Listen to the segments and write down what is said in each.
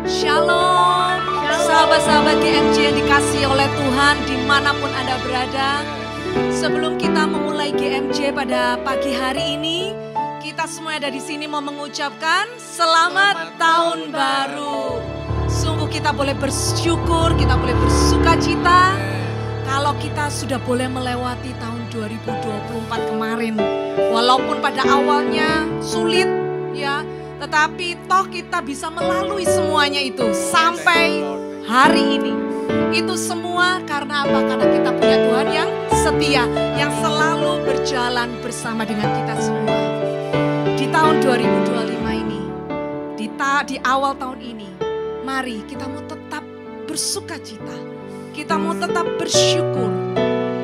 Shalom, sahabat-sahabat GMJ yang dikasihi oleh Tuhan dimanapun Anda berada. Sebelum kita memulai GMJ pada pagi hari ini, kita semua ada di sini mau mengucapkan selamat tahun baru. Sungguh kita boleh bersyukur, kita boleh bersukacita kalau kita sudah boleh melewati tahun 2024 kemarin. Walaupun pada awalnya sulit ya, tetapi toh kita bisa melalui semuanya itu sampai hari ini. Itu semua karena apa? Karena kita punya Tuhan yang setia, yang selalu berjalan bersama dengan kita semua. Di tahun 2025 ini, di awal tahun ini, mari kita mau tetap bersukacita. Kita mau tetap bersyukur.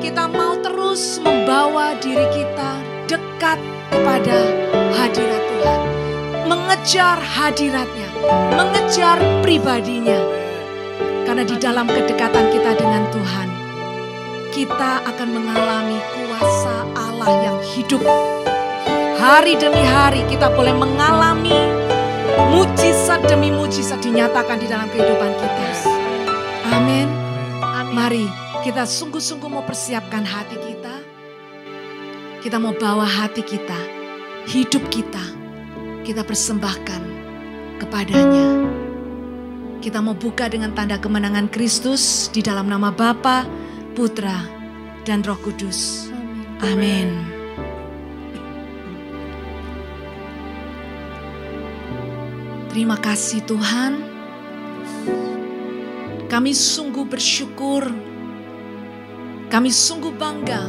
Kita mau terus membawa diri kita dekat kepada hadirat Tuhan. Mengejar hadiratnya, mengejar pribadinya. Karena di dalam kedekatan kita dengan Tuhan, kita akan mengalami kuasa Allah yang hidup. Hari demi hari kita boleh mengalami mujizat demi mujizat dinyatakan di dalam kehidupan kita. Amin. Mari kita sungguh-sungguh mau persiapkan hati kita. Kita mau bawa hati kita, hidup kita persembahkan kepadanya. Kita mau buka dengan tanda kemenangan Kristus di dalam nama Bapa, Putra, dan Roh Kudus. Amin. Terima kasih Tuhan. Kami sungguh bersyukur. Kami sungguh bangga.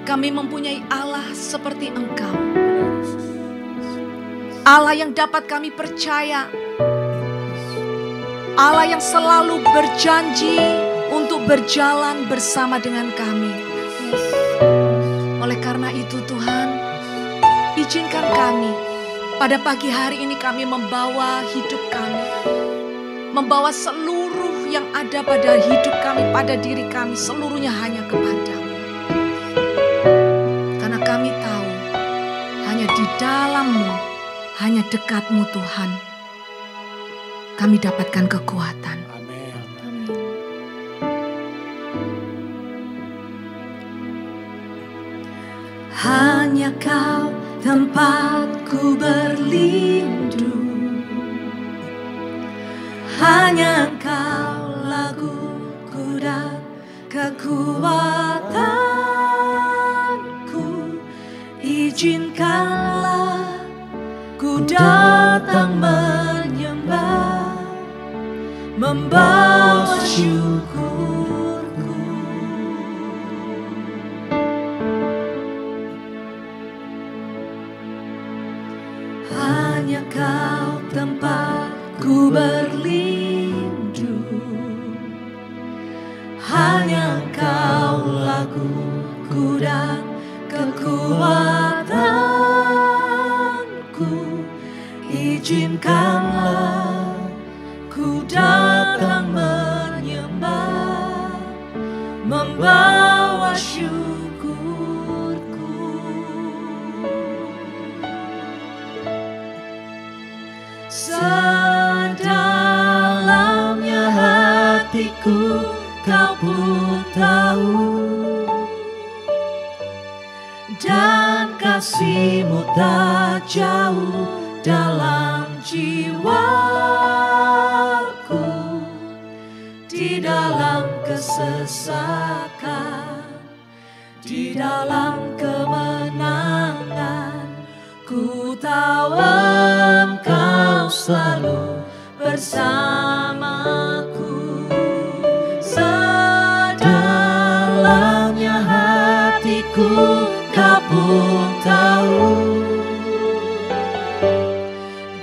Kami mempunyai Allah seperti Engkau. Allah yang dapat kami percaya. Allah yang selalu berjanji untuk berjalan bersama dengan kami. Oleh karena itu Tuhan, izinkan kami pada pagi hari ini kami membawa hidup kami. Membawa seluruh yang ada pada hidup kami, pada diri kami, seluruhnya hanya kepadamu. Karena kami tahu hanya di dalam-Mu, hanya dekat-Mu Tuhan, kami dapatkan kekuatan. Amin. Hanya Kau tempatku berlindung, hanya Engkau laguku dan kekuatanku. Izinkanlah ku datang menyembah, membawa syukurku. Hanya Kau tempatku berlindung, hanya Kau laguku dan kekuatanku. Izinkanlah ku datang menyembah, membawa syukurku. Sedalamnya hatiku Kau pun tahu, dan kasih-Mu tak jauh dalam jiwaku. Di dalam kesesakan, di dalam kemenangan, ku tahu Engkau selalu bersamaku. Sedalamnya hatiku Kau pun tahu,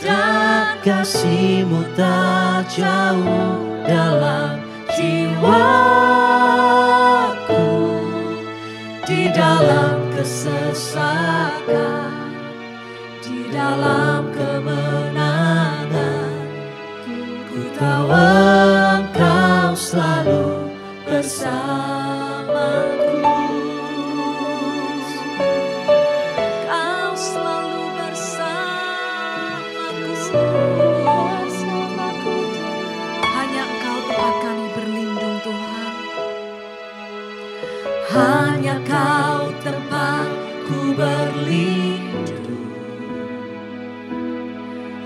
dan kasih-Mu tak jauh dalam jiwaku. Di dalam kesesakan, di dalam kemenangan, ku tahu Engkau selalu bersamaku. Kau selalu bersamaku, bersamaku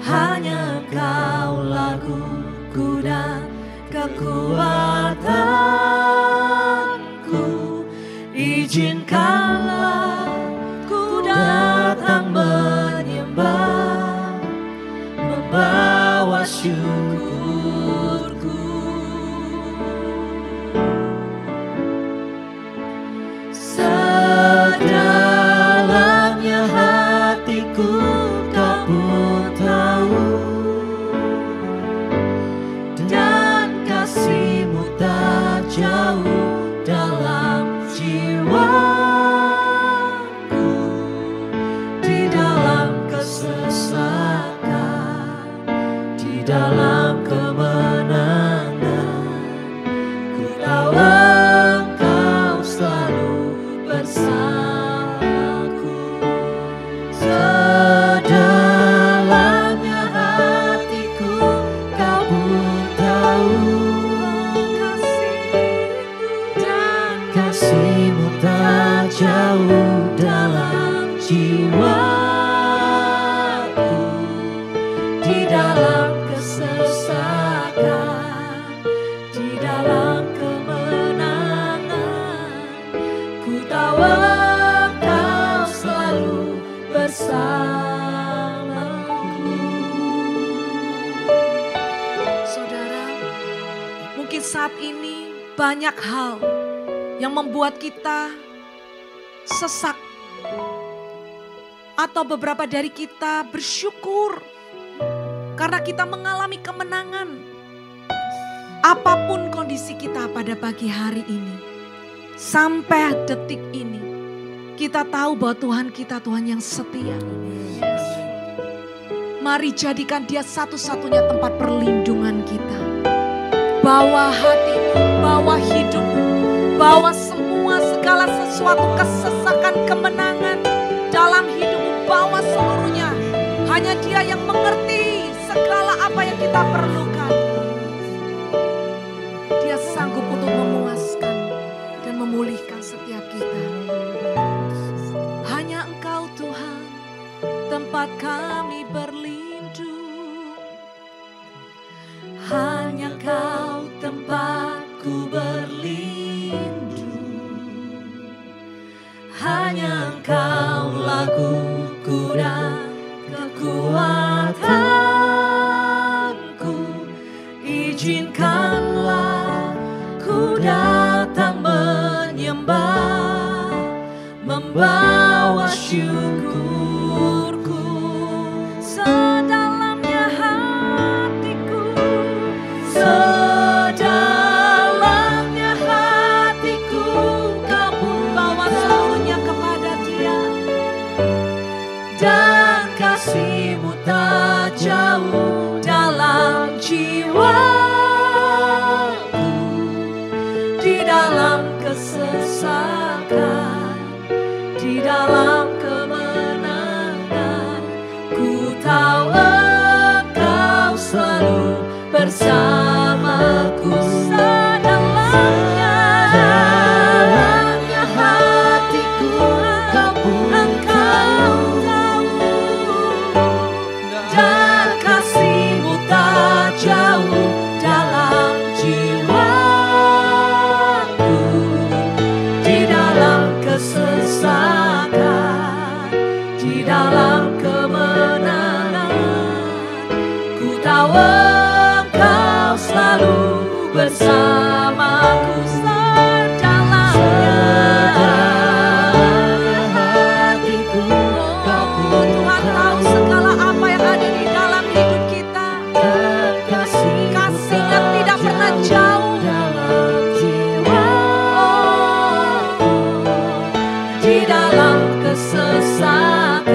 hanya Engkau laguku dan kekuatanku. Izinkanlah ku datang menyembah, membawa syukurku. Sedalamnya hatiku Kau pun tahu, dan kasih-Mu tak jauh dalam jiwaku. Di dalam kesesakan, di dalam kemenangan, ku tahu Engkau selalu bersamaku. Sedalamnya hatiku Kau pun tahu, dan kasih-Mu tak jauh dalam jiwaku. Di dalam kesesakan, di dalam kemenangan, ku tahu Engkau selalu bersamaku. Saudara, mungkin saat ini banyak hal yang membuat kita sesak, atau beberapa dari kita bersyukur karena kita mengalami kemenangan. Apapun kondisi kita pada pagi hari ini, sampai detik ini, kita tahu bahwa Tuhan kita Tuhan yang setia. Mari jadikan Dia satu-satunya tempat perlindungan kita. Bawa hatimu, bawa hidupmu, bawa semua segala sesuatu kesesakan, kemenangan dalam hidupmu, bawa seluruhnya. Hanya Dia yang mengerti segala apa yang kita perlukan. Dia sanggup untuk memuaskan dan memulihkan setiap kita. Hanya Engkau Tuhan, tempat kami berlindung. Hanya Kau tempatku berlindung, hanya Engkau laguku dan kekuatanku. Izinkanlah ku datang menyembah, membawa syukurku. Sedalamnya hatiku, sedalamnya hatiku Kau pun Bawa seluruhnya kepada Dia. dan kasih-Mu tak jauh dalam jiwaku. Di dalam kesesakan, di dalam kemenangan, ku tahu Engkau selalu bersamaku. Sedalamnya hatiku Kau pun tahu, dan kasih-Mu tak jauh dalam jiwaku. Di dalam kesesakan, di dalam kemenangan, ku tahu Engkau selalu bersamaku. Sedalamnya hatiku Kau pun Tuhan tahu segala apa yang ada di dalam hidup kita. dan kasih-Mu Kasih-Nya tidak pernah jauh. dalam jiwaku. Di dalam kesesakan,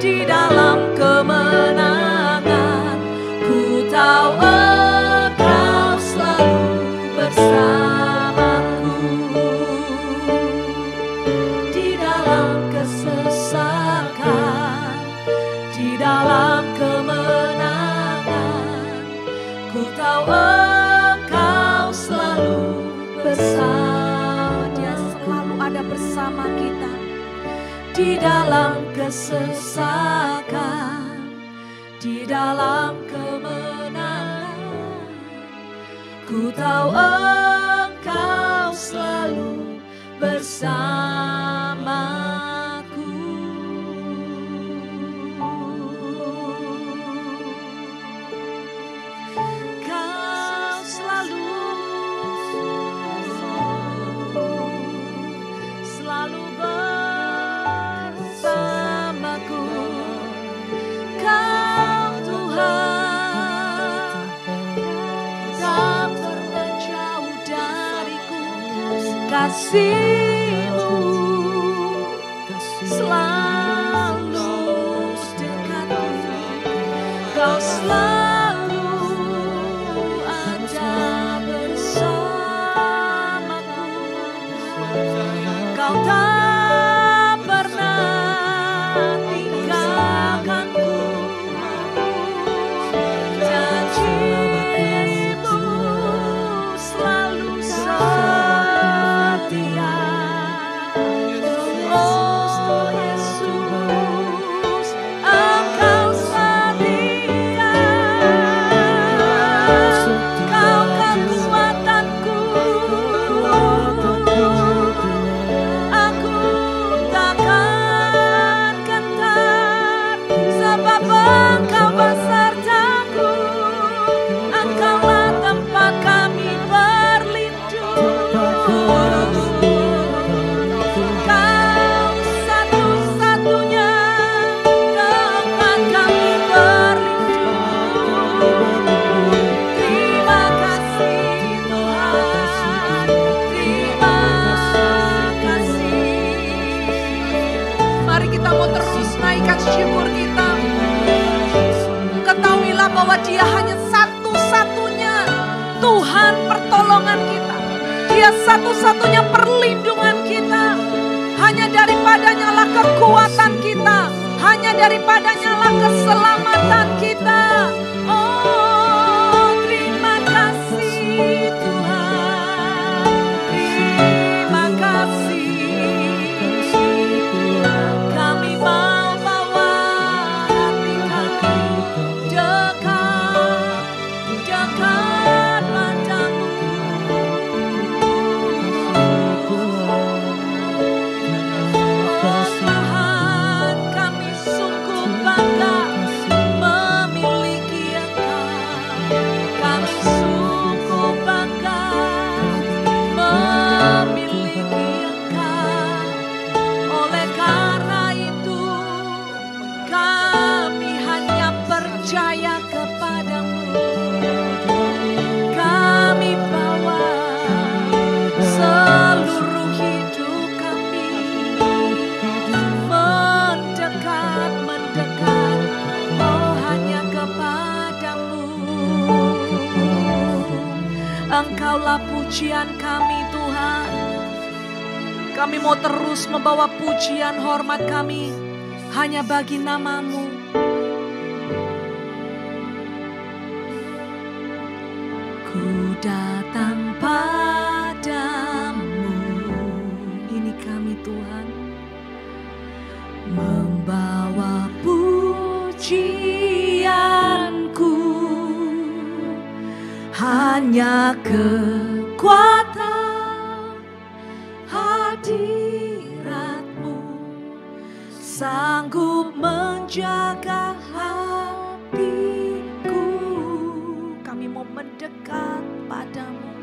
di dalam kemenangan, ku tahu Engkau selalu bersamaku. Di dalam kesesakan, di dalam kemenangan, ku tahu Engkau selalu bersama. Dia selalu ada bersama kita. Di dalam kesesakan, di dalam kemenangan. Ku tahu Engkau selalu bersamaku. Kau selalu bersamaku. Kau Tuhan tak pernah jauh dariku. Kasih-Mu selalu dekatku. Kau selalu ada bersamaku. Kau tak pernah tinggalkanku. Janji-Mu selalu setia. Oh Yesus, Engkau setia. Kau kekuatanku. Aku takkan gentar, sebab Engkau besertaku. Engkaulah tempat kami berlindung. Kau satu-satunya tempat kami berlindung. Terima kasih Tuhan, terima kasih. Mari kita mau terus naikkan syukur kita. Ketahuilah bahwa Dia hanya satu-satunya Tuhan pertolongan kita. Dia satu-satunya perlindungan kita. Hanya daripadanya lah kekuatan kita. Hanya daripadanya lah keselamatan kita. Oh, terima kasih Tuhan. Terima kasih. Kami mau bawa hati kami dekat, dekat padamu. Oh Tuhan, kami sungguh bangga memiliki Engkau. Kami sungguh bangga memiliki Engkau. Oleh karena itu, kami hanya percaya kepadamu. Kami bawa seluruh hidup kami mendekat, mendekat, oh hanya kepadamu. Engkaulah pujian kami Tuhan. Kami mau terus membawa pujian hormat kami hanya bagi nama-Mu. Ku datang padamu, ini kami Tuhan, membawa pujianku, hanya kekuatan hadirat-Mu sanggup menjaga hatiku. Kami mau mendekat padamu,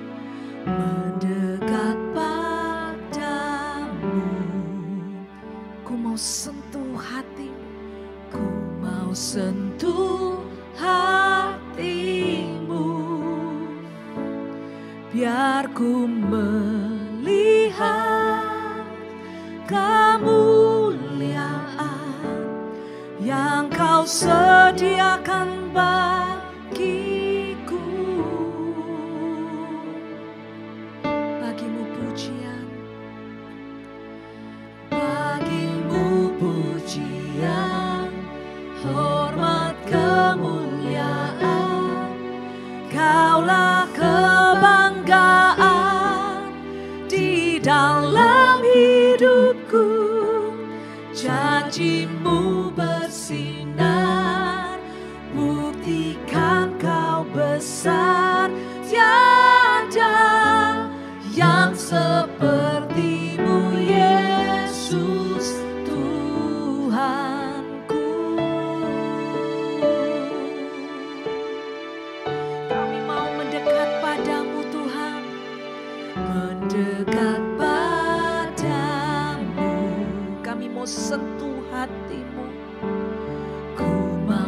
mendekat padamu. Ku mau sentuh hatimu, ku mau sentuh hatimu. Biar ku melihat kemuliaan yang Kau sediakan bagiku. Bagimu pujian, bagimu pujian, hormat kemuliaan. Kaulah kebanggaan di dalam hidupku. Janji-Mu bersinar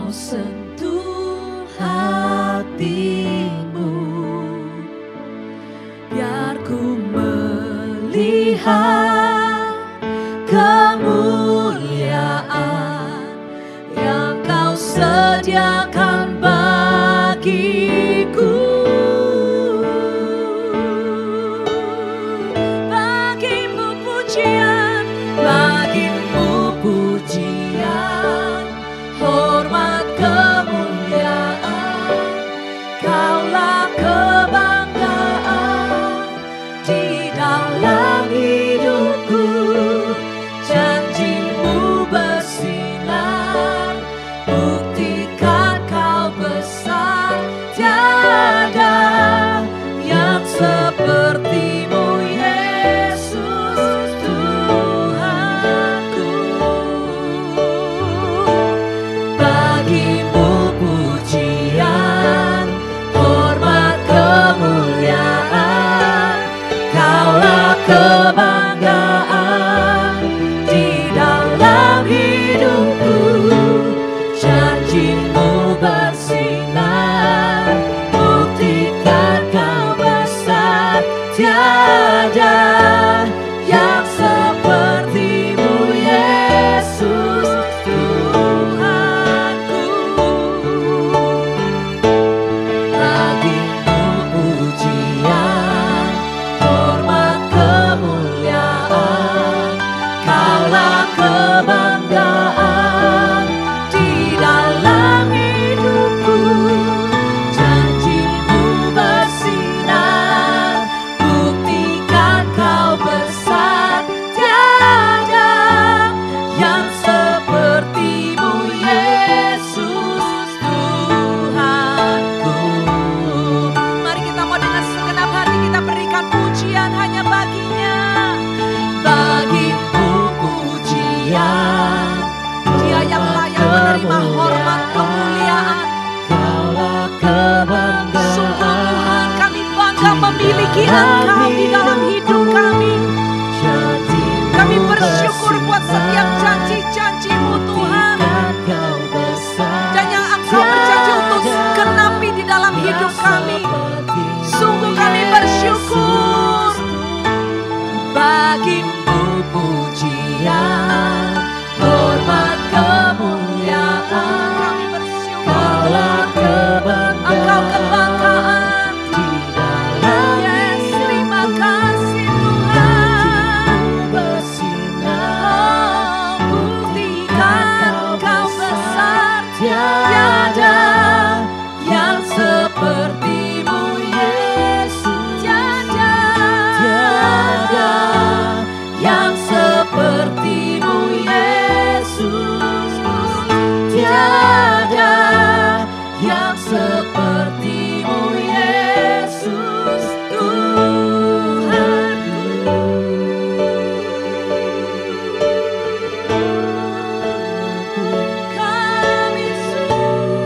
Kau sentuh hatimu, biar ku melihat kemuliaan yang Kau sediakan bagiku. Bagimu pujian, bagimu pujian, hormat kemuliaan, Kaulah kebanggaan di dalam hidupku. Janjimu bersinar, buktikan Kau besar, tiada yang seperti-Mu Yesus Tuhanku. Bagimu pujian, hormat kemuliaan, Kaulah kebanggaan di dalam hidupku. Janjimu bersinar, buktikan Kau besar, tiada yang seperti-Mu Yesus Tuhanku. Bagimu pujian, hormat kemuliaan, Kaulah kebanggaan di dalam hidupku. Janjimu bersinar, buktikan Kau besar, tiada yang seperti-Mu Yesus Tuhanku. Mari kita mau dengan segenap hati kita berikan pujian hanya bagi-Nya. Bagimu pujian, Dia yang layak menerima hormat kemuliaan. Kaulah kebanggaan. Sungguh Tuhan, kami bangga memiliki Engkau di dalam hidup kami. Kami bersyukur buat setiap janji-janji-Mu Tuhan, dan yang Engkau berjanji untuk genapi di dalam hidup kami. Sungguh kami bersyukur. Bagimu pujian, hormat kemuliaan, kami bersyukur Engkau kebanggaan di dalam. Yes, terima kasih Tuhan. Oh, buktikan Kau besar, tiada yang seperti-Mu Yesus, tiada yang seperti-Mu Yesus, tiada yang seperti-Mu Yesus Tuhanku. Kami sungguh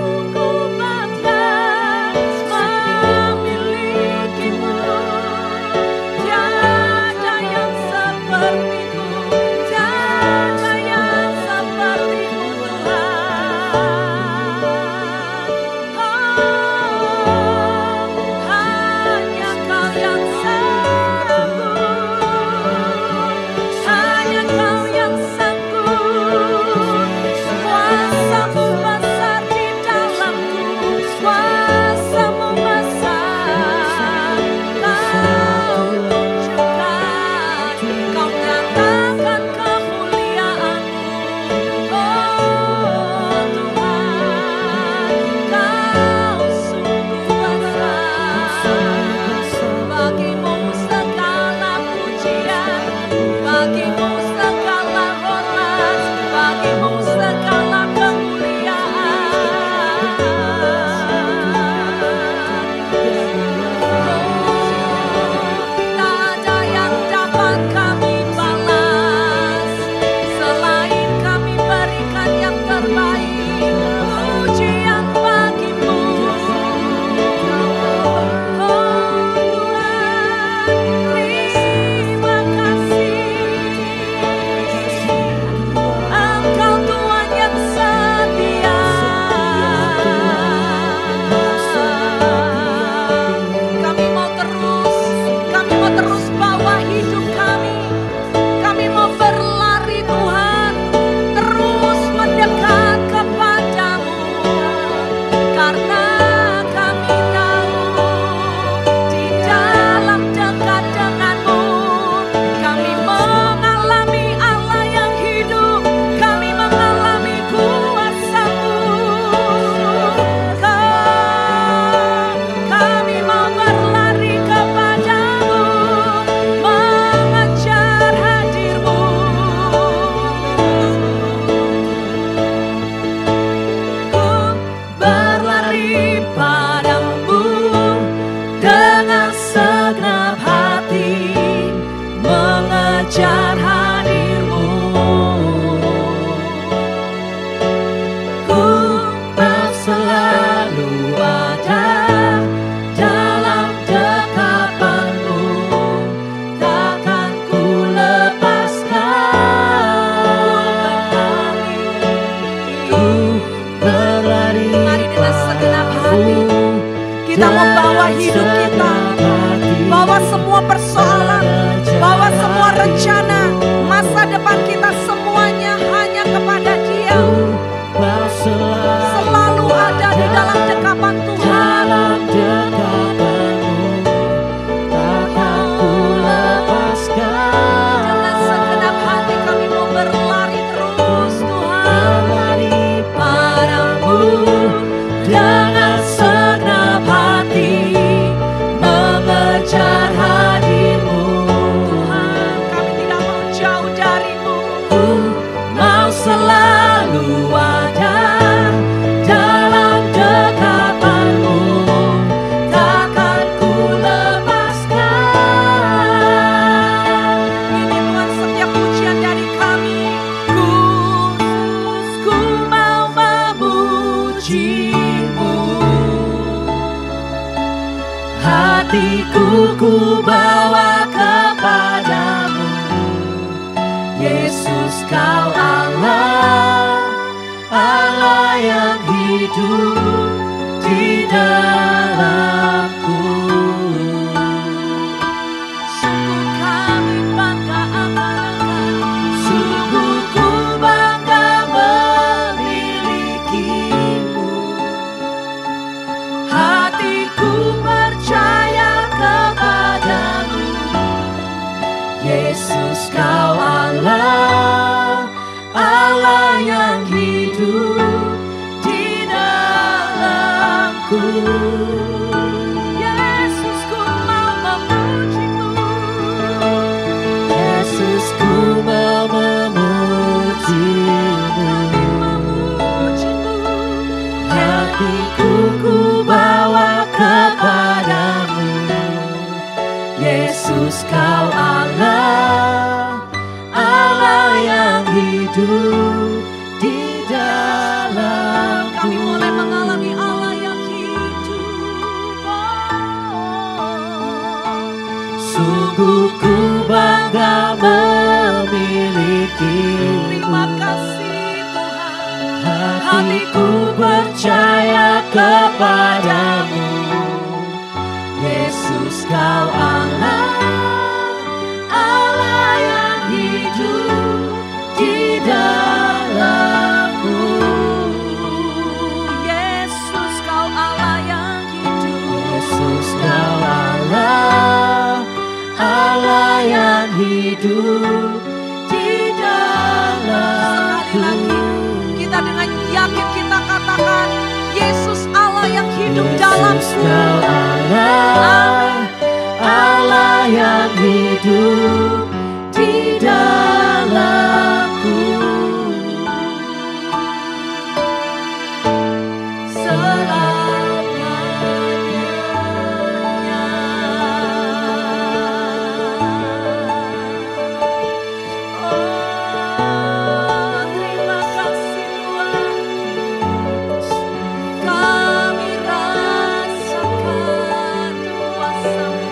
Kita membawa hidup kita, bawa semua persoalan, bawa semua rencana, masa depan kita semuanya hanya kepada Dia. Selalu ada di dalam dekapan Tuhan. Dengan segenap hati kami mau berlari terus Tuhan, padamu. Dengan segenap hati mengejar hadir-Mu Tuhan, kami tidak mau jauh dari-Mu. Mau selalu ada dalam dekapan-Mu, takkan ku lepaskan. Ini Tuhan setiap pujian dari kami. Khusus ku mau memuji-Mu, hatiku ku bawa kepadamu. Yesus, Kau Allah, Allah yang hidup di dalamku. Sungguh kami bangga akan Engkau, sungguh ku bangga memiliki-Mu. Hatiku percaya kepadamu. Yesus, Kau Allah, Allah yang hidup di dalamku. Yesus, ku mau memuji-Mu. Yesus, ku mau memuji-Mu. Hatiku ku bawa kepadamu. Yesus, Kau Allah, Allah yang hidup di dalamku. Kami mulai mengalami Allah yang hidup. Sungguh ku bangga memiliki-Mu. Terima kasih Tuhan. Hatiku percaya kepadamu. Yesus, Kau Allah, Allah yang hidup di dalamku. Yesus, Kau Allah yang hidup. Yesus, Kau Allah, Allah yang hidup di dalamku. Sekali lagi kita dengan yakin kita katakan, Yesus Allah yang hidup dalamku. Allah, Allah yang hidup di dalamku. Selamanya. Oh, terima kasih Tuhan. Kami rasakan kuasa-Mu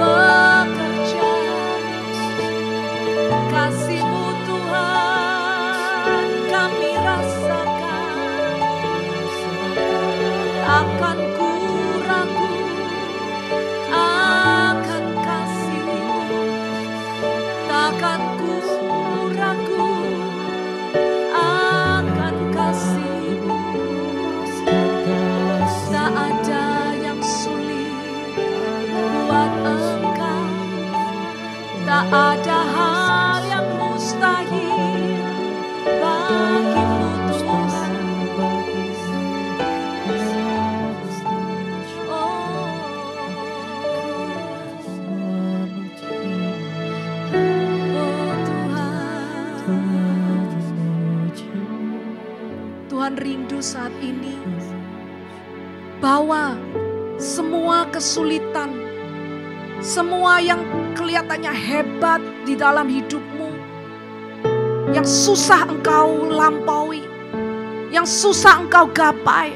bekerja. Kasih-Mu Tuhan kami rasakan. Akan ku ragu akan kasih-Mu, takkan ku ragu akan kasih-Mu. Tak ada yang sulit buat Engkau, tak ada hal yang mustahil bagi-Mu Tuhan. Tuhan rindu saat ini bawa semua kesulitan, semua yang kelihatannya hebat di dalam hidupmu, yang susah engkau lampaui, yang susah engkau gapai.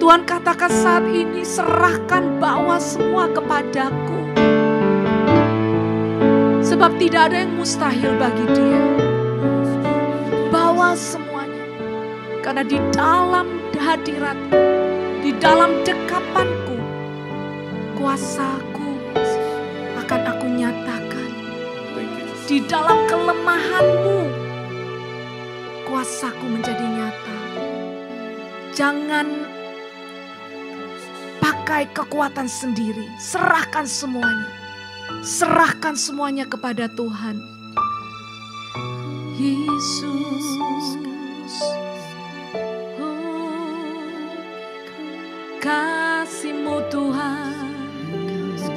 Tuhan katakan saat ini, serahkan, bawa semua kepadaku. Sebab tidak ada yang mustahil bagi Dia. Bawa semuanya. Karena di dalam hadirat Di dalam dekapanku, kuasa-Ku akan Aku nyatakan. Di dalam kelemahanmu, kuasa-Ku menjadi nyata. Jangan pakai kekuatan sendiri, serahkan semuanya. Serahkan semuanya kepada Tuhan. Yesus, kasih-Mu Tuhan,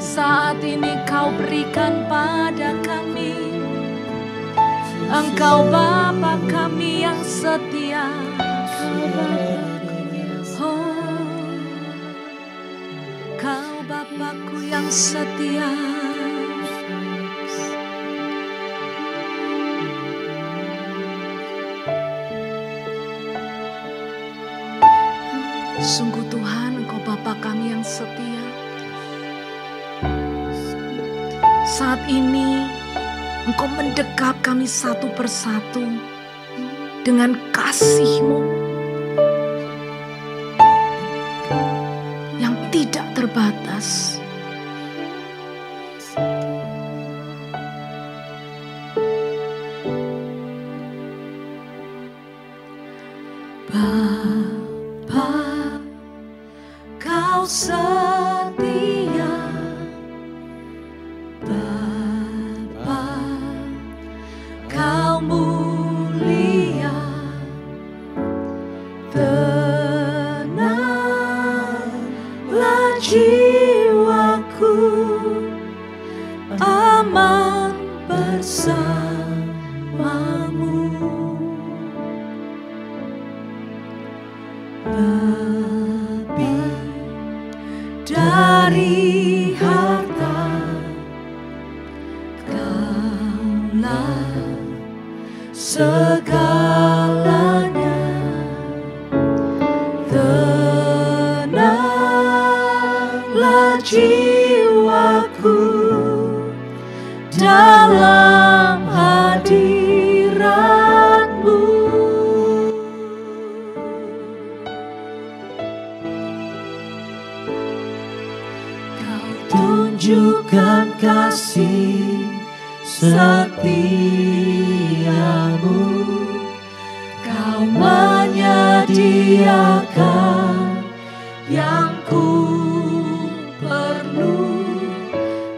saat ini Kau berikan pada kami. Engkau Bapa kami yang setia. Kau Bapa-Ku yang setia. Sungguh Tuhan, Engkau Bapa kami yang setia. Saat ini Engkau mendekap kami satu persatu dengan kasih-Mu yang tidak terbatas. Bapa, Kau setia. Bapa, Kau mulia. Tenanglah jiwaku, aman bersamamu. Lebih dari harta, Kaulah segalanya. Tenanglah jiwaku dalam hadirat-Mu. Kau tunjukkan kasih setiamu. Kau menyediakan yang ku perlu.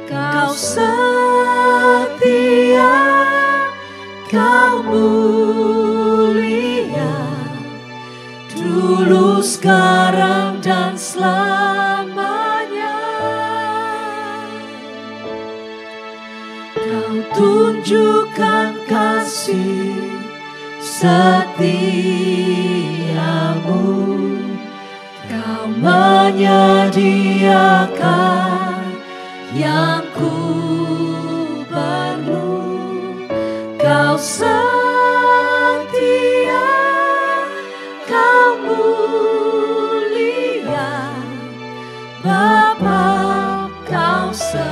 Kau setia, Kau mulia, dulu, sekarang, dan selamanya. Kau tunjukkan kasih setiamu. Kau menyediakan yang ku perlu. Kau setia, Kau mulia, Bapa, Kau setia.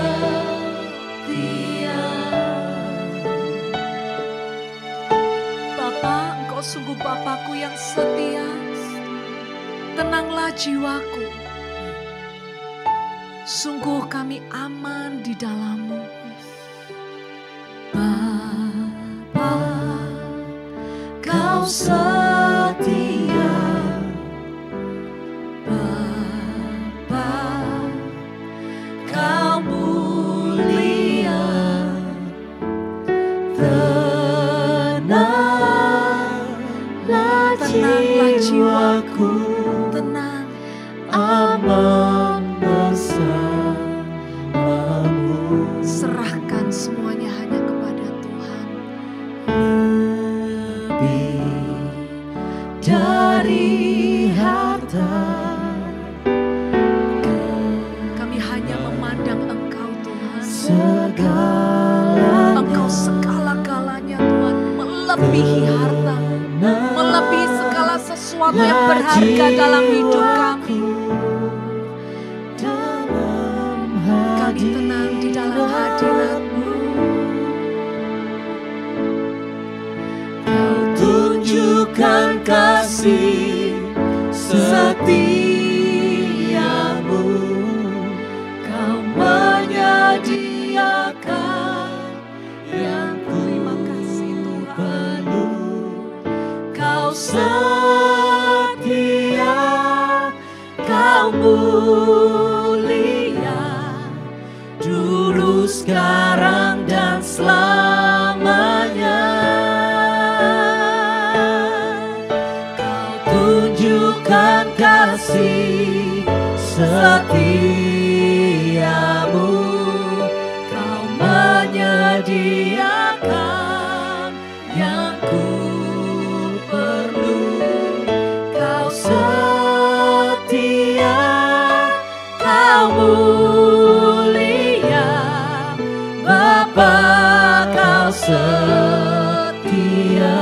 Bapa, Engkau sungguh Bapa-Ku yang setia. Tenanglah jiwaku, sungguh kami aman di dalam-Mu. Bapa, Kau setia. Bapa, Kau mulia. Tenanglah jiwaku, tenang, aman bersamamu. Serahkan semuanya hanya kepada Tuhan. Lebih dari harta, kami hanya memandang Engkau Tuhan. Engkau segala-galanya Tuhan, melebihi harta, melebihi segala sesuatu yang berharga dalam hidup kami. Kami tenang di dalam hadirat-Mu. Kau tunjukkan kasih setia. Kau mulia dulu, sekarang, dan selamanya. Kau tunjukkan kasih setiamu, Kau menyediakan yang ku perlu. Kau setia, Kau mulia, Bapa, Kau setia.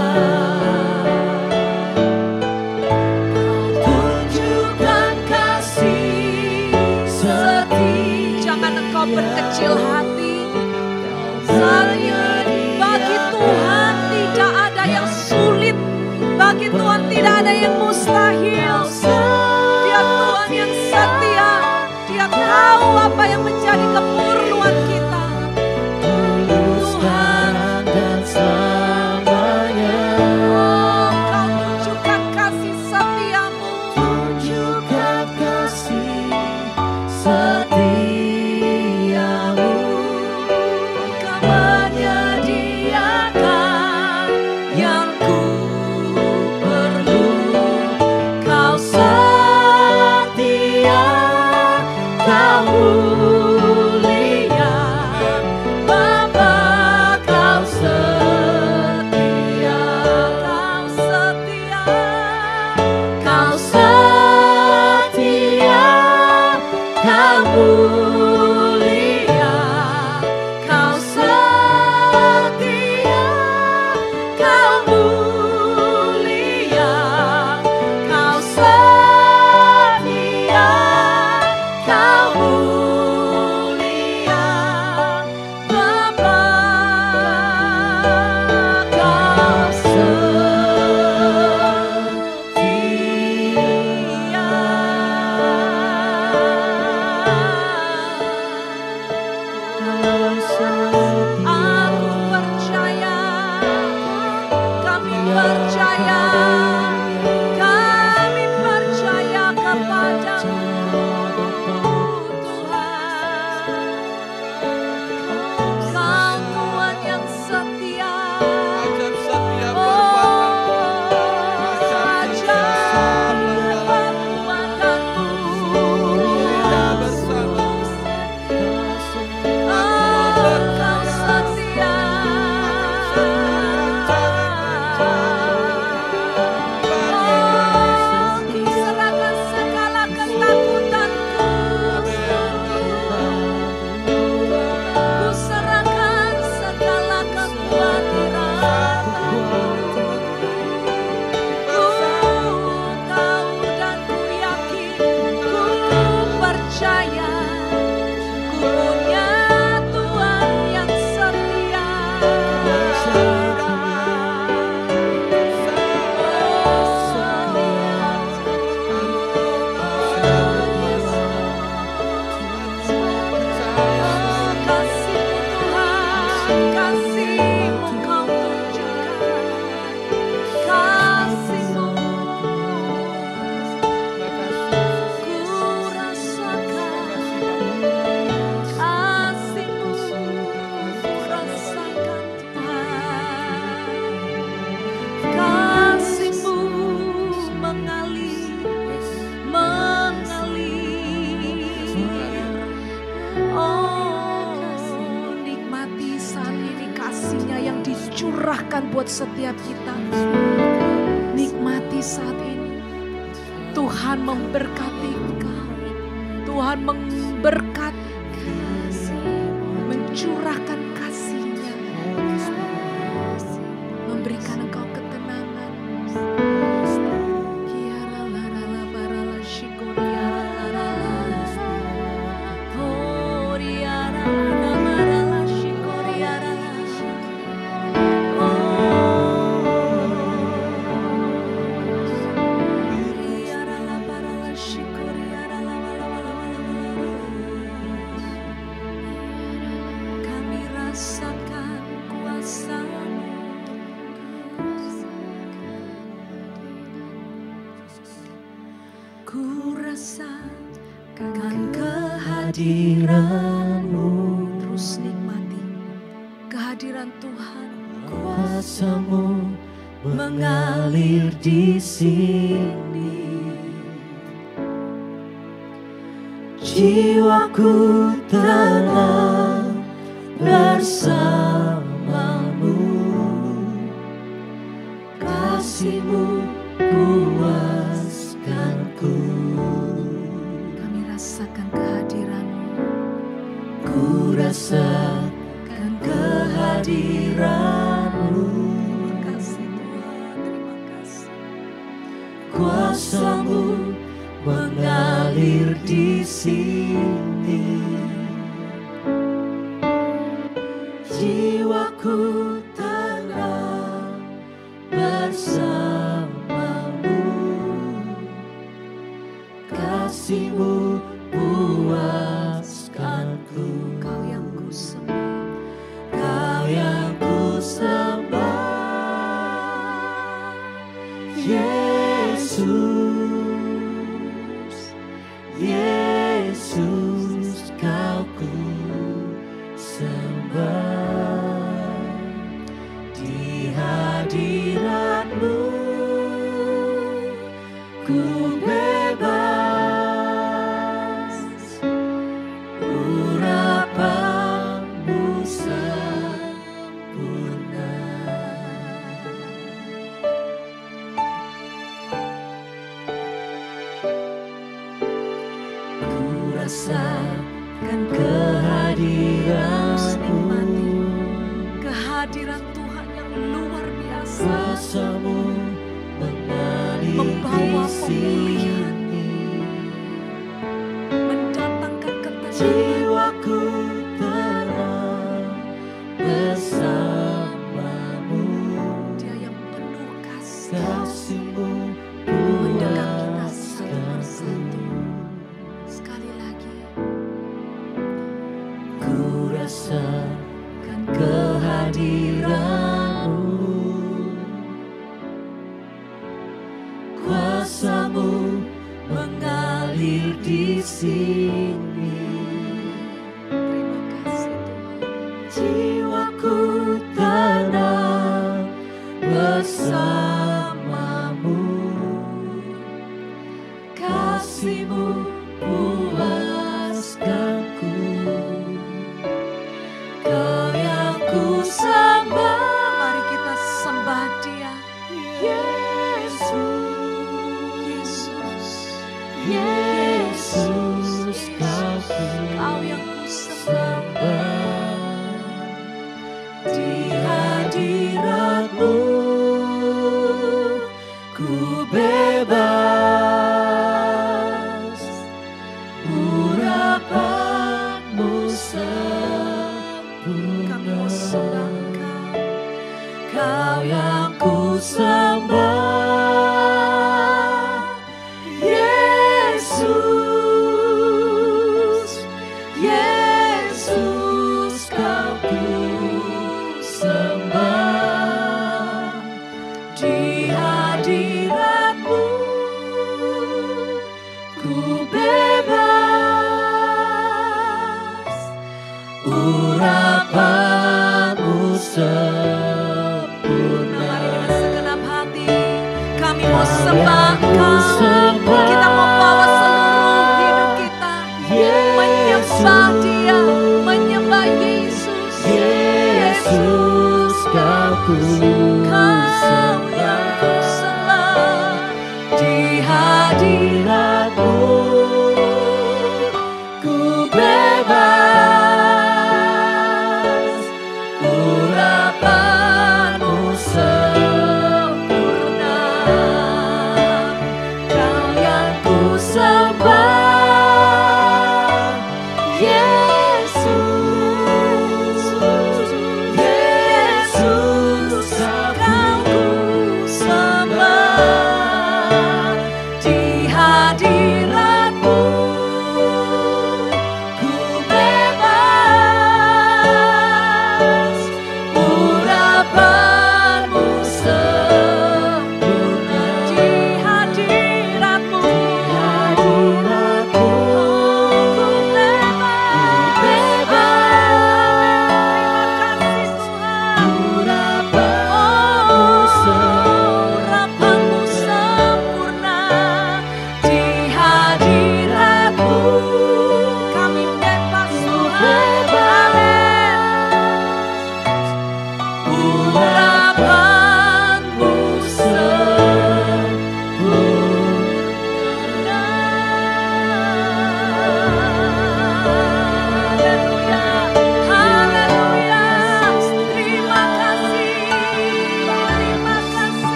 Kau tunjukkan kasih setia. Jangan engkau berkecil hati. Bagi Tuhan tidak ada yang sulit, bagi Tuhan tidak ada yang mustahil. Dia Tuhan yang setia, Dia tahu apa yang menjadi keperluan kita. Tuhan dan selamanya. Oh, Kau tunjukkan kasih setiamu, tunjukkan kasih setiamu. Kau menyediakan yang ku perlu. Kau setia, Kau mulia, Bapa, Kau setia. Kau setia, Kau setia, Kau mulia, Kau setia, Kau mulia, Kau setia, Kau mulia, Bapa, Kau setia. Aku percaya, kami percaya, kami percaya kepadamu, Tuhan. Kau Tuhan yang setia. Ajar setiap Oh, perbuatan, ajar perbuatanmu. tidak bersama. Oh, Kau setia. Oh, ku serahkan segala ketakutanku. Ku serahkan segala kekhawatiranku. Ku tahu dan ku yakin, ku percaya, ku punya Tuhan yang setia. Oh, kasih-Mu Tuhan, kasih-Mu Kau tunjukkan, kasih-Mu ku rasakan, kasih-Mu ku rasakan Tuhan. Kasih-Mu mengalir, oh, nikmati saat ini kasih-Nya yang dicurahkan buat setiap kita. Nikmati saat ini Tuhan memberkati engkau. Tuhan memberkati, mencurahkan kasih-Nya, memberikan engkau ketenangan. Kiara lara la bara la shikoriara lara la. Oh, riara la bara la shikoriara la. Riara la bara la shikoriara la la la la la la. Kami rasakan kuasa-Mu. Ku rasa rasakan kehadiran-Mu, terus nikmati kehadiran Tuhan. kuasa-Mu mengalir di sini. Jiwaku tenang bersama-Mu, kasih-Mu puaskanku. Kami rasakan kehadiran-Mu. Ku rasakan kehadiran-Mu, Terima kasih Tuhan, terima kasih. kuasa-Mu mengalir di sini. Jiwaku tenang bersama-Mu, kasih-Mu puaskanku. Kau yang ku sembah, Kau yang ku sembah, Yesus, Yesus, Kau ku sembah. Di hadirat-Mu ku bebas, urapan-Mu sempurna. Ku rasakan kehadiran-Mu, kehadiran Tuhan yang luar biasa, kuasa-Mu mengalir membawa di pemulihan, sini. mendatangkan ketenangan. Jiwaku tenang bersama-Mu, Dia yang penuh kasih kasih-Mu mendekat kita satu persatu. puaskanku. Sekali lagi, Ku rasakan kehadiran-Mu, kuasa-Mu mengalir di sini. terima kasih Tuhan. Jiwaku tenang bersama-Mu, kasih-Mu puaskanku. Kau yang ku sembah, Mari kita sembah Dia, Yesus, Yesus, Yesus, Kau ku Kau yang ku sembah. sembah. Di hadirat-Mu ku bebas, urapan-Mu sempurna. Kami mau sembah Engkau. Kau yang ku sembah, Yesus, Yesus, Kau ku sembah. Di hadirat-Mu ku bebas, urapan-Mu sempurna. Mari dengan segenap hati kami mau sembah Engkau. Kita mau bawa seluruh hidup kita menyembah Dia, menyembah Yesus. Yesus, Kau ku Kau yang sembah. ku sembah. Di hadirat-Mu ku bebas, urapan-Mu sempurna.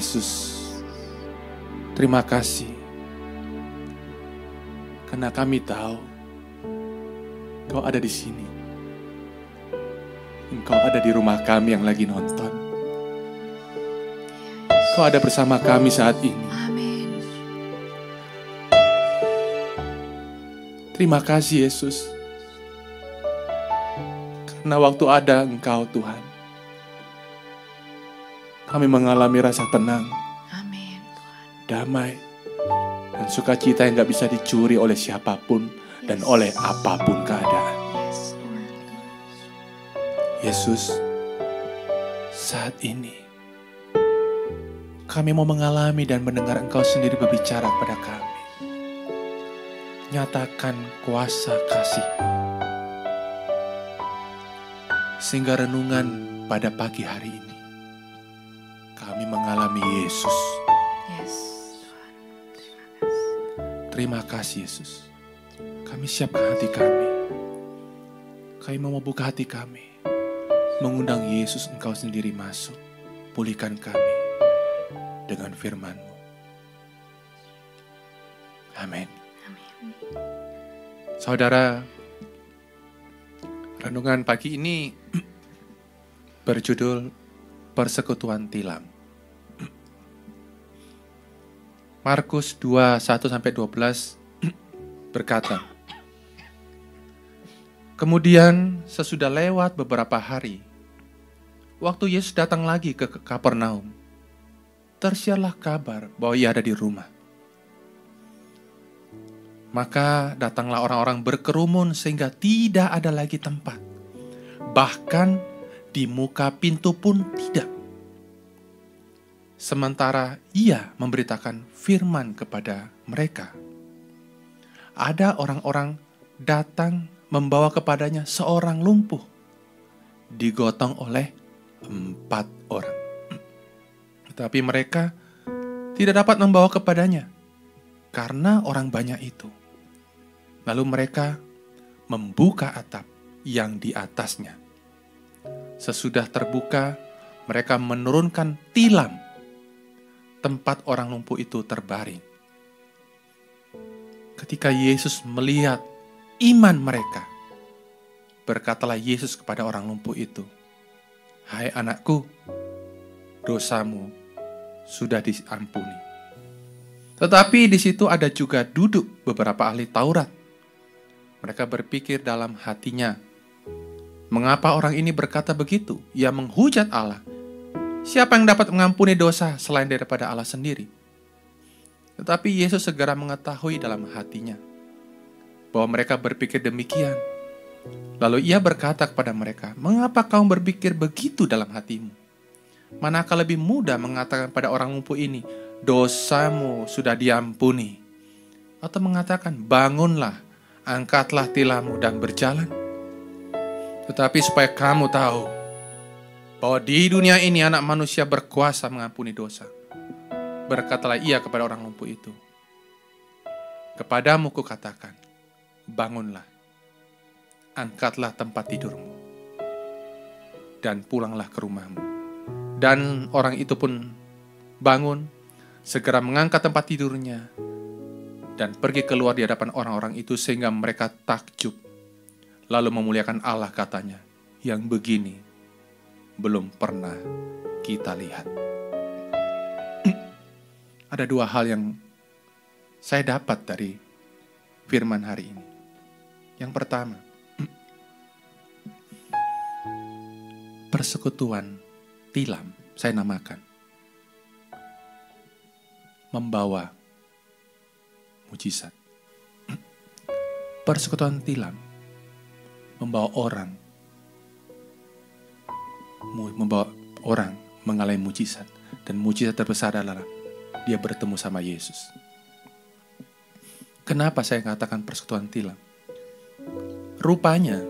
Yesus, terima kasih. Karena kami tahu Engkau ada di sini. Engkau ada di rumah kami yang lagi nonton. Engkau ada bersama kami saat ini. Amin. Terima kasih Yesus. Karena waktu ada Engkau Tuhan, kami mengalami rasa tenang, Amin. damai, dan sukacita yang gak bisa dicuri oleh siapapun dan oleh apapun keadaan. Yes, Lord. Yesus, saat ini kami mau mengalami dan mendengar Engkau sendiri berbicara kepada kami. Nyatakan kuasa kasih-Mu. Sehingga renungan pada pagi hari ini, kami mengalami Yesus. Yes, Tuhan. Terima kasih Yesus. Kami siapkan hati kami. Kami mau membuka hati kami. Mengundang Yesus Engkau sendiri masuk. Pulihkan kami dengan firman-Mu. Amin. Saudara, renungan pagi ini berjudul Persekutuan Tilam. Markus 2, 1-12 berkata, kemudian sesudah lewat beberapa hari, waktu Yesus datang lagi ke Kapernaum, tersiarlah kabar bahwa ia ada di rumah. Maka datanglah orang-orang berkerumun sehingga tidak ada lagi tempat. Bahkan di muka pintu pun tidak. Sementara ia memberitakan firman kepada mereka. Ada orang-orang datang membawa kepadanya seorang lumpuh, digotong oleh 4 orang. Tetapi mereka tidak dapat membawa kepadanya karena orang banyak itu. Lalu mereka membuka atap yang di atasnya. Sesudah terbuka, mereka menurunkan tilam tempat orang lumpuh itu terbaring. Ketika Yesus melihat iman mereka, berkatalah Yesus kepada orang lumpuh itu, "Hai anakku, dosamu sudah diampuni." Tetapi di situ ada juga duduk beberapa ahli Taurat. Mereka berpikir dalam hatinya, mengapa orang ini berkata begitu? Ia menghujat Allah. Siapa yang dapat mengampuni dosa selain daripada Allah sendiri? Tetapi Yesus segera mengetahui dalam hatinya bahwa mereka berpikir demikian. Lalu ia berkata kepada mereka, mengapa kamu berpikir begitu dalam hatimu? Manakah lebih mudah mengatakan pada orang lumpuh ini, dosamu sudah diampuni, atau mengatakan, bangunlah, angkatlah tilammu dan berjalan? Tetapi supaya kamu tahu bahwa di dunia ini anak manusia berkuasa mengampuni dosa, berkatalah ia kepada orang lumpuh itu, kepadamu kukatakan, bangunlah, angkatlah tempat tidurmu, dan pulanglah ke rumahmu. Dan orang itu pun bangun, segera mengangkat tempat tidurnya, dan pergi keluar di hadapan orang-orang itu sehingga mereka takjub. Lalu memuliakan Allah, katanya, yang begini belum pernah kita lihat. Ada 2 hal yang saya dapat dari firman hari ini. Yang pertama, persekutuan tilam, saya namakan, membawa mujizat. Persekutuan tilam membawa orang mengalami mujizat, dan mujizat terbesar adalah dia bertemu sama Yesus. Kenapa saya katakan persekutuan tilam? Rupanya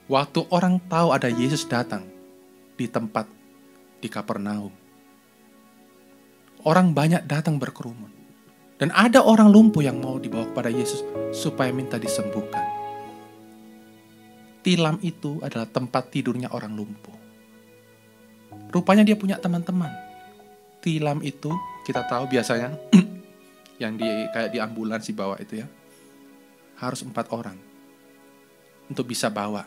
waktu orang tahu ada Yesus datang di tempat di Kapernaum, orang banyak datang berkerumun. Dan ada orang lumpuh yang mau dibawa kepada Yesus supaya minta disembuhkan. Tilam itu adalah tempat tidurnya orang lumpuh. Rupanya dia punya teman-teman. tilam itu kita tahu biasanya yang kayak di ambulans dibawa itu ya, harus 4 orang untuk bisa bawa.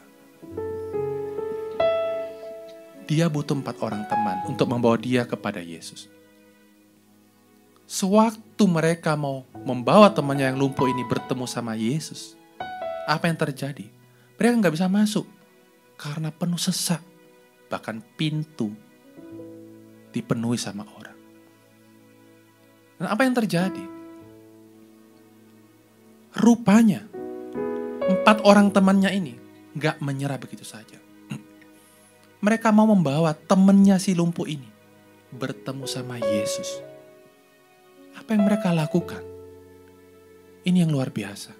Dia butuh 4 orang teman untuk membawa dia kepada Yesus. Sewaktu mereka mau membawa temannya yang lumpuh ini bertemu sama Yesus, apa yang terjadi? Mereka nggak bisa masuk karena penuh sesak. Bahkan pintu dipenuhi sama orang. Dan apa yang terjadi? Rupanya 4 orang temannya ini nggak menyerah begitu saja. Mereka mau membawa temannya si lumpuh ini bertemu sama Yesus. Apa yang mereka lakukan? Ini yang luar biasa.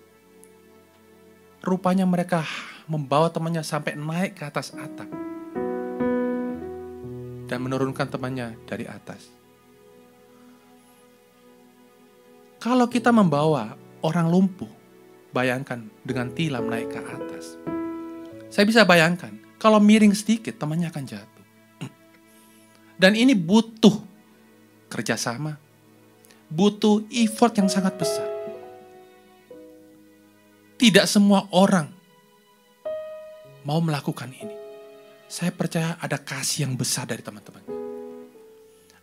Rupanya mereka membawa temannya sampai naik ke atas atap dan menurunkan temannya dari atas. Kalau kita membawa orang lumpuh, bayangkan dengan tilam naik ke atas. Saya bisa bayangkan, kalau miring sedikit, temannya akan jatuh. Dan ini butuh kerjasama, butuh effort yang sangat besar. Tidak semua orang mau melakukan ini. Saya percaya ada kasih yang besar dari teman-temannya.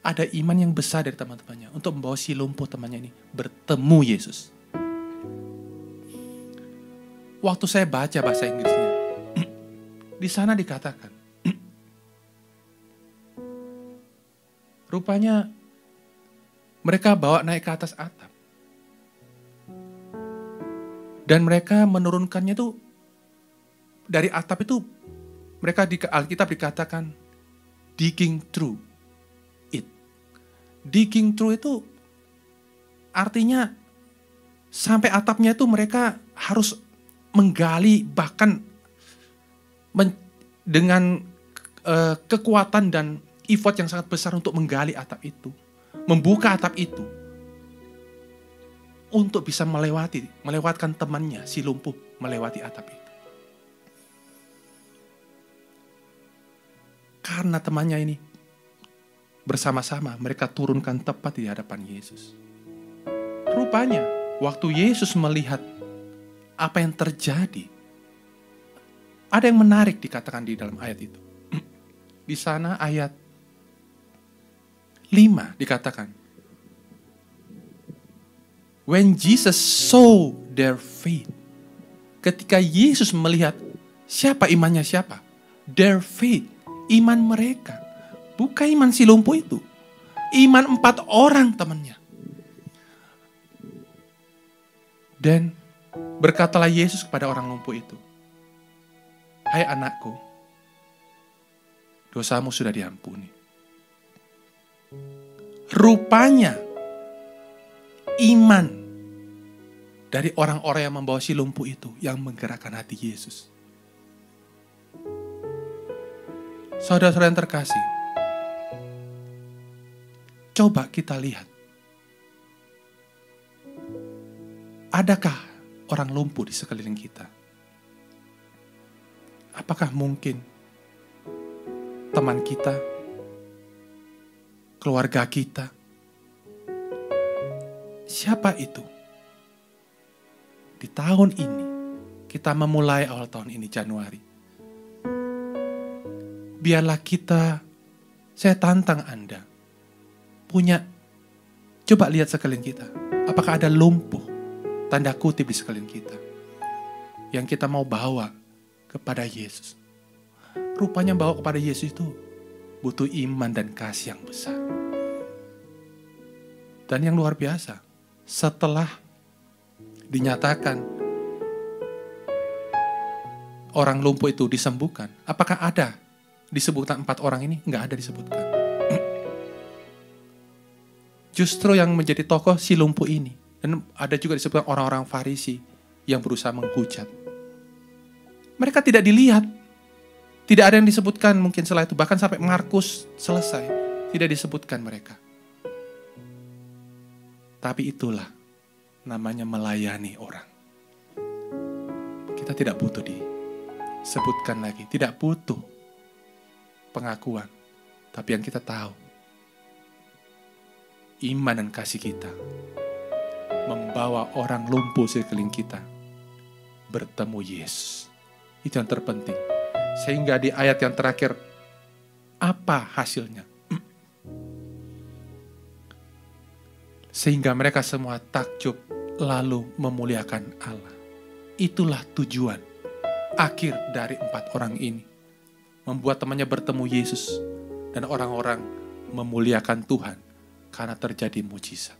Ada iman yang besar dari teman-temannya untuk membawa si lumpuh temannya ini bertemu Yesus. Waktu saya baca bahasa Inggrisnya, di sana dikatakan, rupanya mereka bawa naik ke atas atap. Dan mereka menurunkannya itu, dari atap itu, mereka di Alkitab dikatakan, digging through it. Digging through itu artinya, sampai atapnya itu mereka harus menggali, bahkan dengan kekuatan dan effort yang sangat besar untuk menggali atap itu, membuka atap itu, untuk bisa melewatkan temannya, si lumpuh, melewati atap itu. Karena temannya ini, bersama-sama mereka turunkan tepat di hadapan Yesus. Rupanya, waktu Yesus melihat apa yang terjadi, ada yang menarik dikatakan di dalam ayat itu. Di sana ayat 5 dikatakan, when Jesus saw their faith. Ketika Yesus melihat siapa imannya siapa? Their faith, iman mereka. Bukan iman si lumpuh itu. Iman 4 orang temannya. Dan berkatalah Yesus kepada orang lumpuh itu, hai anakku, dosamu sudah diampuni. Rupanya iman dari orang-orang yang membawa si lumpuh itu yang menggerakkan hati Yesus. Saudara-saudara yang terkasih, coba kita lihat, adakah orang lumpuh di sekeliling kita? Apakah mungkin teman kita, keluarga kita? Siapa itu? Di tahun ini, kita memulai awal tahun ini, Januari. Biarlah kita, saya tantang Anda, coba lihat sekeliling kita. Apakah ada lumpuh, tanda kutip di sekeliling kita, yang kita mau bawa kepada Yesus. Rupanya bawa kepada Yesus itu butuh iman dan kasih yang besar. Dan yang luar biasa, setelah dinyatakan orang lumpuh itu disembuhkan, apakah ada disebutkan 4 orang ini? Enggak ada disebutkan. Justru yang menjadi tokoh si lumpuh ini. Dan ada juga disebutkan orang-orang Farisi yang berusaha menghujat. Mereka tidak dilihat. Tidak ada yang disebutkan mungkin setelah itu. Bahkan sampai Markus selesai, tidak disebutkan mereka. Tapi itulah namanya melayani orang. Kita tidak butuh disebutkan lagi. Tidak butuh pengakuan. Tapi yang kita tahu, iman dan kasih kita membawa orang lumpuh sekeliling kita bertemu Yesus. Itu yang terpenting. Sehingga di ayat yang terakhir, apa hasilnya? Sehingga mereka semua takjub lalu memuliakan Allah. Itulah tujuan akhir dari 4 orang ini. Membuat temannya bertemu Yesus dan orang-orang memuliakan Tuhan karena terjadi mujizat.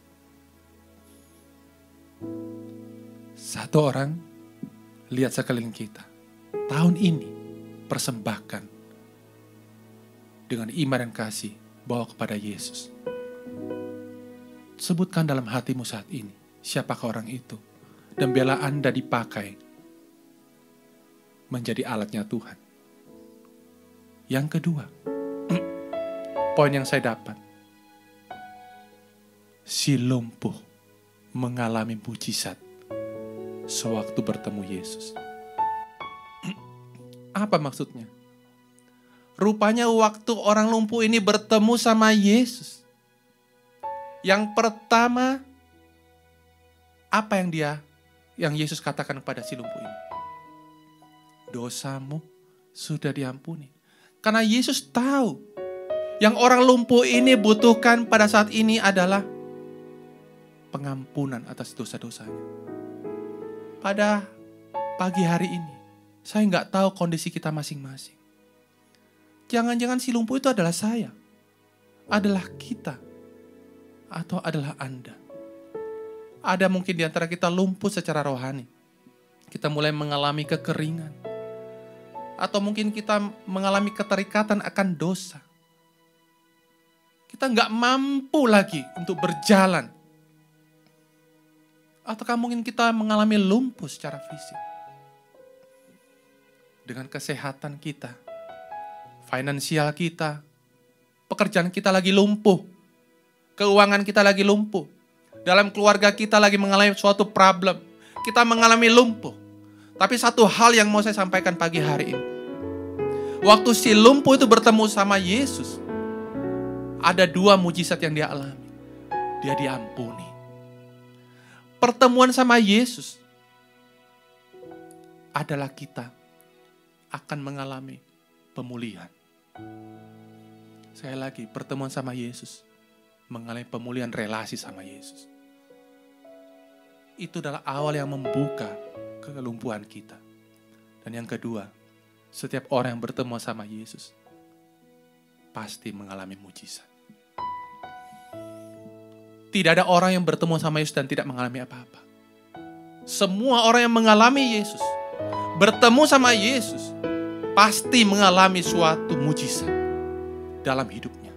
Satu orang lihat sekeliling kita. Tahun ini persembahkan dengan iman dan kasih bawa kepada Yesus. Sebutkan dalam hatimu saat ini siapakah orang itu, dan biarlah Anda dipakai menjadi alatnya Tuhan. Yang kedua, poin yang saya dapat, si lumpuh mengalami mujizat sewaktu bertemu Yesus. Apa maksudnya? Rupanya waktu orang lumpuh ini bertemu sama Yesus, yang pertama, apa yang Yesus katakan kepada si lumpuh ini? Dosamu sudah diampuni. Karena Yesus tahu, yang orang lumpuh ini butuhkan pada saat ini adalah pengampunan atas dosa-dosanya. Pada pagi hari ini, saya nggak tahu kondisi kita masing-masing. Jangan-jangan si lumpuh itu adalah saya, adalah kita, atau adalah Anda. Ada mungkin di antara kita lumpuh secara rohani. Kita mulai mengalami kekeringan. Atau mungkin kita mengalami keterikatan akan dosa. Kita nggak mampu lagi untuk berjalan. Ataukah mungkin kita mengalami lumpuh secara fisik. Dengan kesehatan kita, finansial kita, pekerjaan kita lagi lumpuh. Keuangan kita lagi lumpuh. Dalam keluarga kita lagi mengalami suatu problem. Kita mengalami lumpuh. Tapi satu hal yang mau saya sampaikan pagi hari ini. Waktu si lumpuh itu bertemu sama Yesus, ada 2 mujizat yang dia alami. Dia diampuni. Pertemuan sama Yesus adalah kita akan mengalami pemulihan. Sekali lagi, pertemuan sama Yesus mengalami pemulihan relasi sama Yesus. Itu adalah awal yang membuka kelumpuhan kita. Dan yang kedua, setiap orang yang bertemu sama Yesus pasti mengalami mujizat. Tidak ada orang yang bertemu sama Yesus dan tidak mengalami apa-apa. Semua orang yang mengalami Yesus, bertemu sama Yesus, pasti mengalami suatu mujizat dalam hidupnya.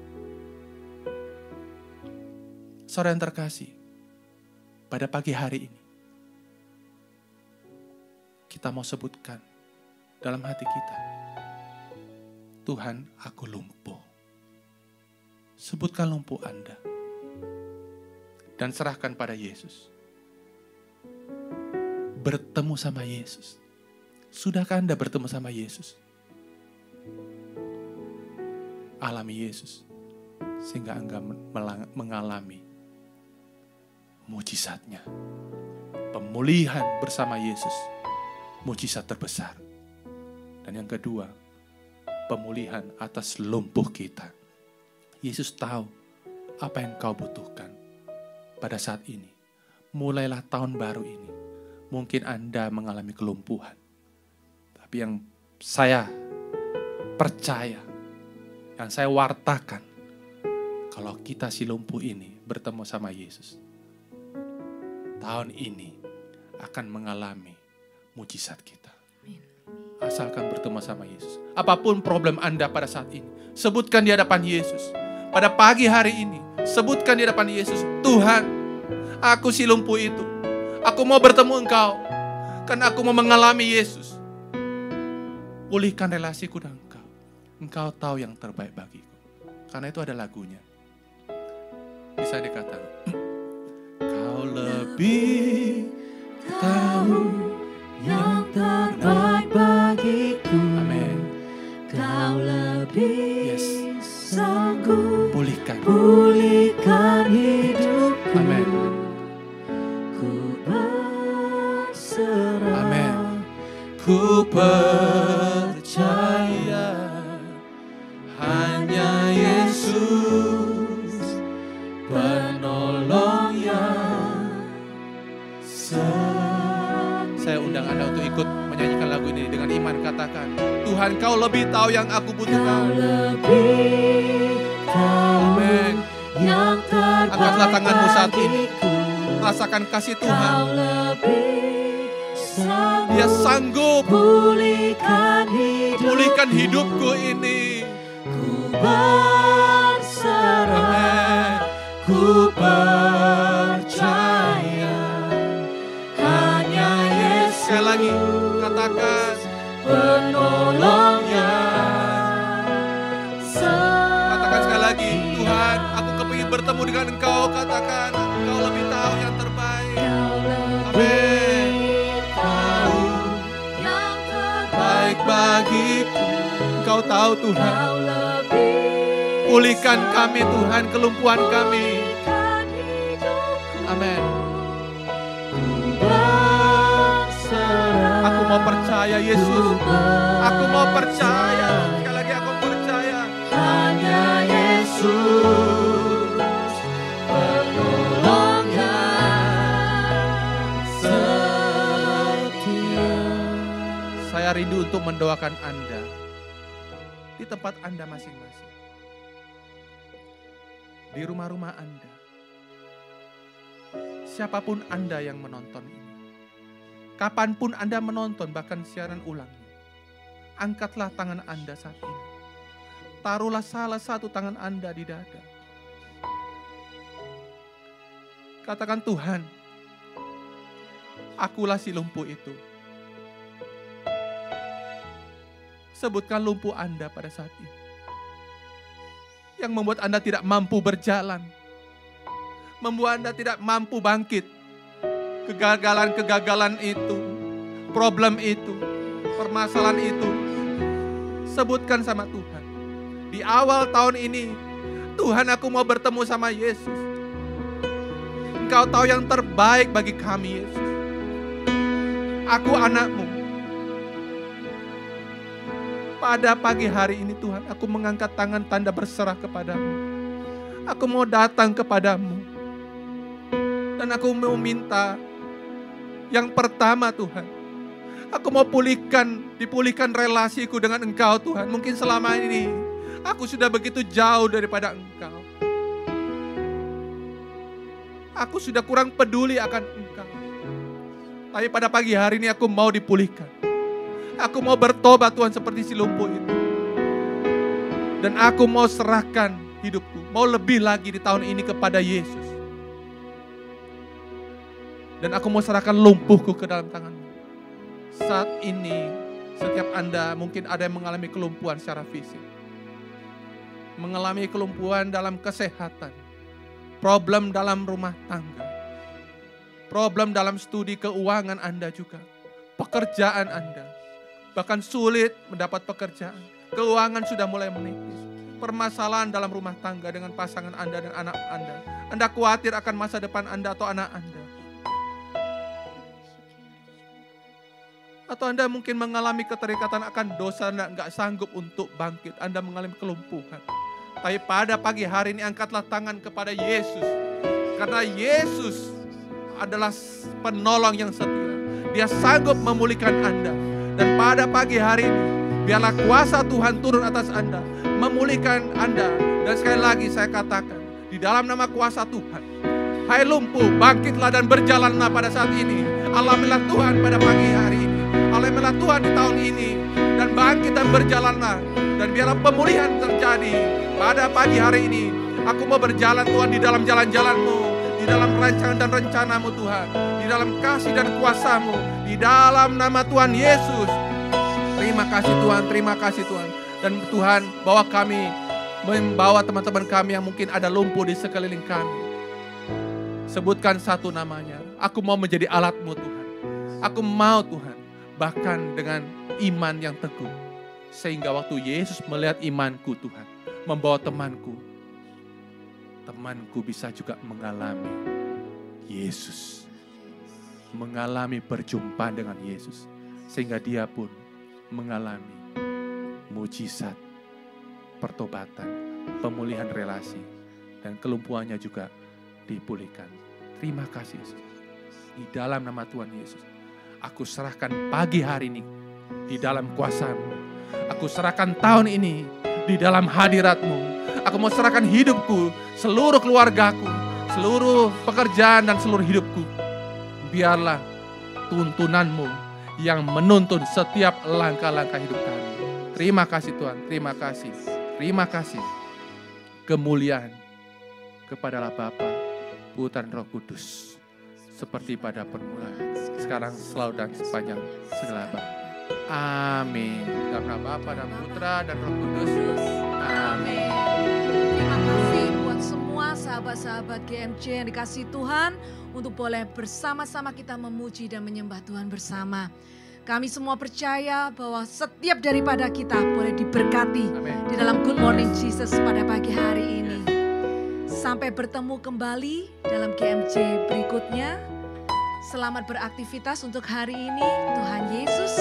Saudara yang terkasih, pada pagi hari ini, kita mau sebutkan dalam hati kita, Tuhan, aku lumpuh. Sebutkan lumpuh Anda. Dan serahkan pada Yesus. Bertemu sama Yesus. Sudahkah Anda bertemu sama Yesus? Alami Yesus. Sehingga Anda mengalami mujizatnya. Pemulihan bersama Yesus. Mujizat terbesar. Dan yang kedua, pemulihan atas lumpuh kita. Yesus tahu apa yang kau butuhkan. Pada saat ini, mulailah tahun baru ini, mungkin Anda mengalami kelumpuhan. Tapi yang saya percaya, yang saya wartakan, kalau kita si lumpuh ini bertemu sama Yesus, tahun ini akan mengalami mujizat kita. Asalkan bertemu sama Yesus. Apapun problem Anda pada saat ini, sebutkan di hadapan Yesus. Pada pagi hari ini, sebutkan di hadapan Yesus, Tuhan, aku si lumpuh itu. Aku mau bertemu Engkau. Karena aku mau mengalami Yesus. Pulihkan relasiku dengan Engkau. Engkau tahu yang terbaik bagiku. Karena itu ada lagunya. Bisa dikatakan, Kau lebih tahu yang terbaik bagiku. Amin. Kau lebih Yes. sanggup Pulihkan pulihkan hidup Ku percaya hanya Yesus penolong yang setia. Saya undang Anda untuk ikut menyanyikan lagu ini dengan iman. Katakan, Tuhan, Kau lebih tahu yang aku butuhkan. Amin. Angkatlah tanganmu saat ini. Rasakan kasih Tuhan. Dia sanggup pulihkan hidupku ini. Ku berserah, ku percaya hanya Yesus. Sekali lagi katakan, penolongnya. Katakan sekali lagi, Tuhan, aku kepingin bertemu dengan Engkau. Katakan, Engkau lebih tahu yang terbaik. Amin. Baik bagiku, Engkau tahu Tuhan. Pulihkan kami Tuhan, kelumpuhan kami. Amin. Aku mau percaya Yesus. Aku mau percaya. Sekali lagi aku percaya. Hanya Yesus penolong yang setia. Saya rindu untuk mendoakan Anda di tempat Anda masing-masing. Di rumah-rumah Anda. Siapapun Anda yang menonton ini. Kapanpun Anda menonton, bahkan siaran ulang. Angkatlah tangan Anda saat ini. Taruhlah salah satu tangan Anda di dada. Katakan, Tuhan, akulah si lumpuh itu. Sebutkan lumpuh Anda pada saat ini. Yang membuat Anda tidak mampu berjalan. Membuat Anda tidak mampu bangkit. Kegagalan-kegagalan itu, problem itu, permasalahan itu. Sebutkan sama Tuhan. Di awal tahun ini, Tuhan, aku mau bertemu sama Yesus. Engkau tahu yang terbaik bagi kami, Yesus. Aku anak-Mu. Pada pagi hari ini Tuhan, aku mengangkat tangan tanda berserah kepadamu. Aku mau datang kepadamu. Dan aku mau minta yang pertama Tuhan. Aku mau dipulihkan relasiku dengan Engkau Tuhan. Mungkin selama ini aku sudah begitu jauh daripada Engkau. Aku sudah kurang peduli akan Engkau. Tapi pada pagi hari ini aku mau dipulihkan. Aku mau bertobat Tuhan seperti si lumpuh itu. Dan aku mau serahkan hidupku. Mau lebih lagi di tahun ini kepada Yesus. Dan aku mau serahkan lumpuhku ke dalam tangan-Mu. Saat ini setiap Anda mungkin ada yang mengalami kelumpuhan secara fisik. Mengalami kelumpuhan dalam kesehatan. Problem dalam rumah tangga. Problem dalam studi keuangan Anda juga. Pekerjaan Anda. Bahkan sulit mendapat pekerjaan. Keuangan sudah mulai menipis. Permasalahan dalam rumah tangga dengan pasangan Anda dan anak Anda. Anda khawatir akan masa depan Anda atau anak Anda. Atau Anda mungkin mengalami keterikatan akan dosa, Anda nggak sanggup untuk bangkit. Anda mengalami kelumpuhan. Tapi pada pagi hari ini angkatlah tangan kepada Yesus. Karena Yesus adalah penolong yang setia. Dia sanggup memulihkan Anda. Dan pada pagi hari ini, biarlah kuasa Tuhan turun atas Anda, memulihkan Anda. Dan sekali lagi saya katakan, di dalam nama kuasa Tuhan, hai lumpuh, bangkitlah dan berjalanlah pada saat ini. Alamilah Tuhan pada pagi hari ini. Alamilah Tuhan di tahun ini. Dan bangkit dan berjalanlah. Dan biarlah pemulihan terjadi pada pagi hari ini. Aku mau berjalan Tuhan di dalam jalan-jalan-Mu. Di dalam rancangan dan rencana-Mu Tuhan. Di dalam kasih dan kuasa-Mu. Di dalam nama Tuhan Yesus. Terima kasih Tuhan, terima kasih Tuhan. Dan Tuhan bawa kami, membawa teman-teman kami yang mungkin ada lumpuh di sekeliling kami. Sebutkan satu namanya. Aku mau menjadi alat-Mu Tuhan. Aku mau Tuhan, bahkan dengan iman yang teguh. Sehingga waktu Yesus melihat imanku Tuhan, membawa temanku bisa juga mengalami Yesus. Mengalami berjumpa dengan Yesus. sehingga dia pun mengalami mujizat, pertobatan, pemulihan relasi, dan kelumpuhannya juga dipulihkan. Terima kasih Yesus. Di dalam nama Tuhan Yesus, aku serahkan pagi hari ini di dalam kuasa-Mu. Aku serahkan tahun ini di dalam hadirat-Mu. Aku mau serahkan hidupku, seluruh keluargaku, seluruh pekerjaan dan seluruh hidupku. Biarlah tuntunan-Mu yang menuntun setiap langkah-langkah hidup kami. Terima kasih Tuhan, terima kasih. Terima kasih. Kemuliaan kepadalah Bapa, Putra dan Roh Kudus. Seperti pada permulaan, sekarang, selalu dan sepanjang segala abad. Amin. Dalam nama Bapa dan Putra dan Roh Kudus. Amin. Terima kasih buat semua sahabat-sahabat GMJ yang dikasihi Tuhan untuk boleh bersama-sama kita memuji dan menyembah Tuhan bersama. Kami semua percaya bahwa setiap daripada kita boleh diberkati di dalam Good Morning Jesus pada pagi hari ini. Sampai bertemu kembali dalam GMJ berikutnya. Selamat beraktivitas untuk hari ini. Tuhan Yesus